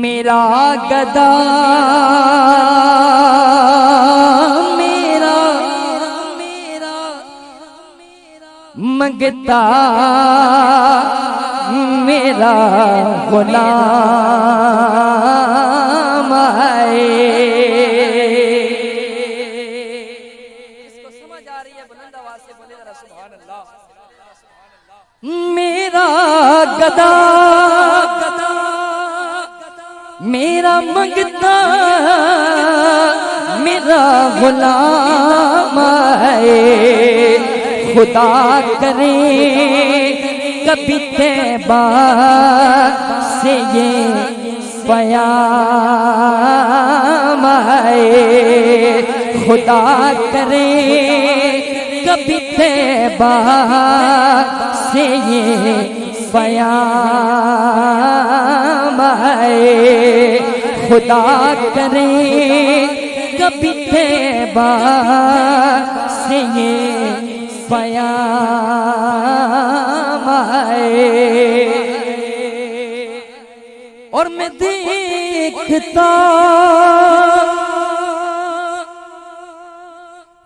मेरा गदा मेरा मंगता मेरा गुलाम है। इसको समझ आ रही है? बुलंद आवाज से बोले जरा सुभान अल्लाह। मेरा गदा मेरा मंगता मेरा गुलाम है। खुदा करे कभी तैबा से ये प्याम है। खुदा करे कभी तैबा से ये प्याम है। खुदा करे कभी तैबा से ये प्याम है। और मैं देखता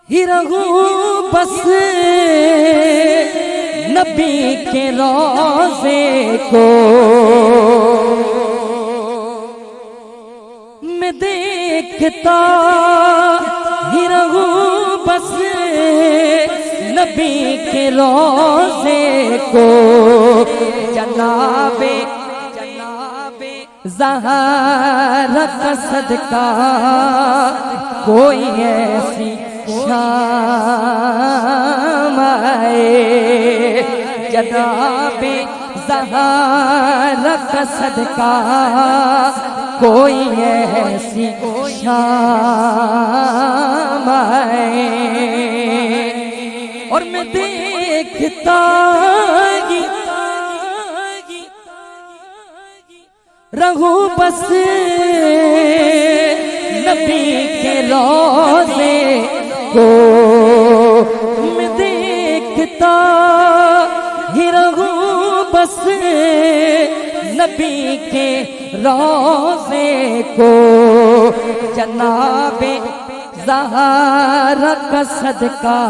ही रहूं बस नबी के रोज़े को। मैं देखता ही रहूं बस नबी के रोज़े को। जनाबे ज़हरा का सदका कोई ऐसी शाम है। जनाबे ज़हरा का सदका कोई ऐसी शाम है। और मैं देखता रहूं बस नबी के रोज़े को। मैं देखता ही रहूं बस नबी के रोज़े को। जनाबे ज़हरा का सदका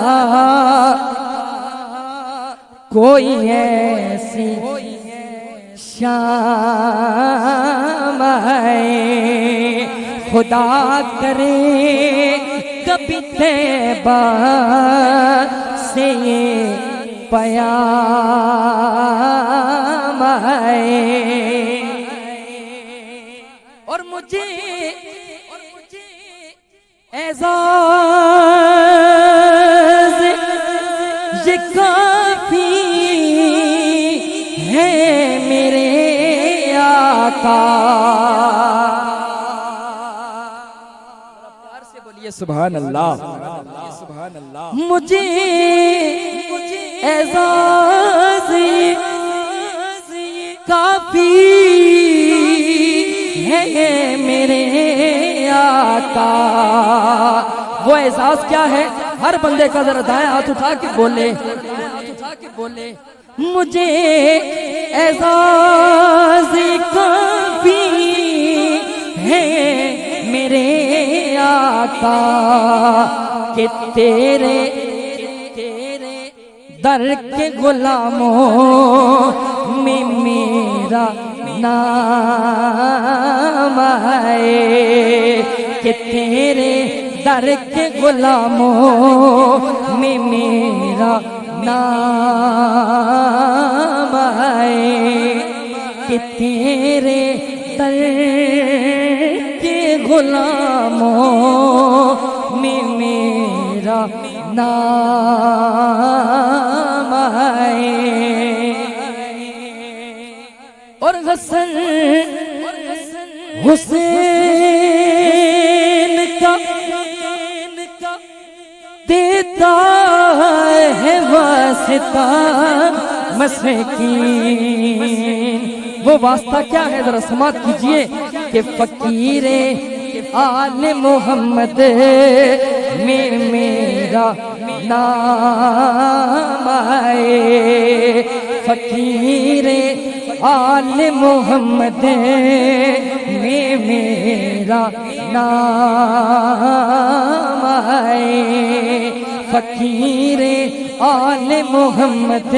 कोई ऐसी शाम है। खुदा करे कभी तैबा से ये प्याम है। और मुझे एज़ाज़ ये काफी है मेरे आका। प्यार से बोलिए सुभान अल्लाह, सुभान अल्लाह। मुझे एज़ाज़ काफी है मेरे आका। वो एज़ाज़ क्या है? हर बंदे का जरा दाएं हाथ उठा के बोले, मुझे एज़ाज़ काफी है मेरे आका कि तेरे दर के गुलामों में मेरा नाम है। कि तेरे दर के गुलामों में मेरा नाम है। कि तेरे दर के गुलामों में मेरा नाम है। और हसन हुसैन का देता है वास्ता मस्कीन। वो वास्ता क्या है जरा समात कीजिए कि फकीरे आले मोहम्मद में मेरा नाम आए। फकीरे आले मोहम्मद में मेरा नाम आए। फकीरे आले मोहम्मद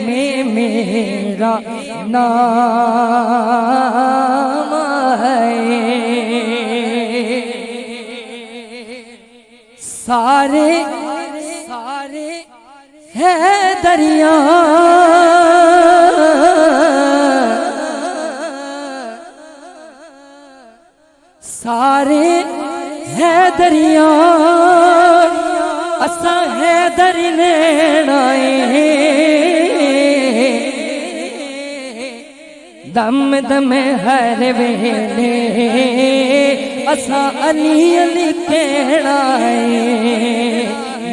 में मेरा नाम आए। सारे है दरिया सारे है दरिया असा है दरी नैनाए। दम दम हर वेले असा अली अली कहना है।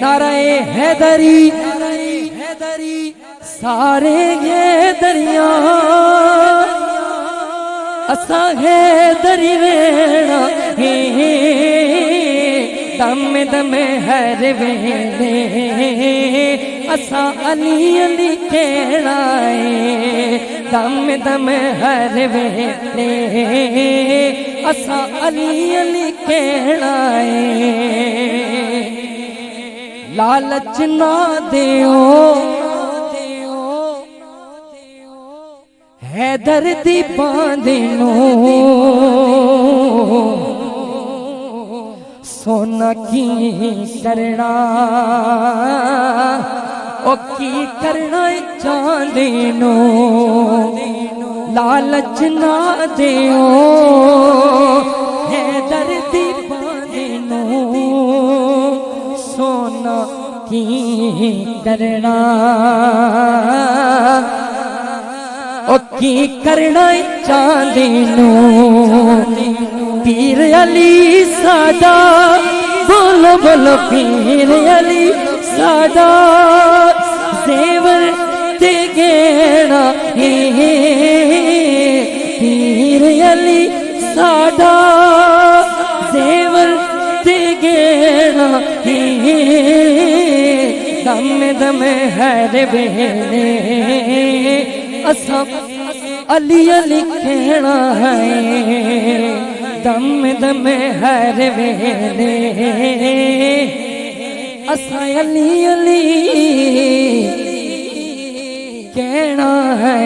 नाराए हैदरी सारे ये दरिया असा हैदरी रहना है। दम दम हर वेले असा अली अली कहना है। दम दम हर वेले असा अली अली कहना है। लालच ना दियो हैदर दी बांधनो। सोना की करना ओ की करना चांदनो। लालच ना दियो हैदर दी बांधनो। सोना की करना ओ की करना चांदनो। पीर अली सादा बोलो बोलो पीर अली सादा जेवर ते गहना है। पीर अली सादा जेवर ते गहना है। दम दम हर वेले असा अली अली कहना है। दम दम हर वेले असा अली अली कहना है।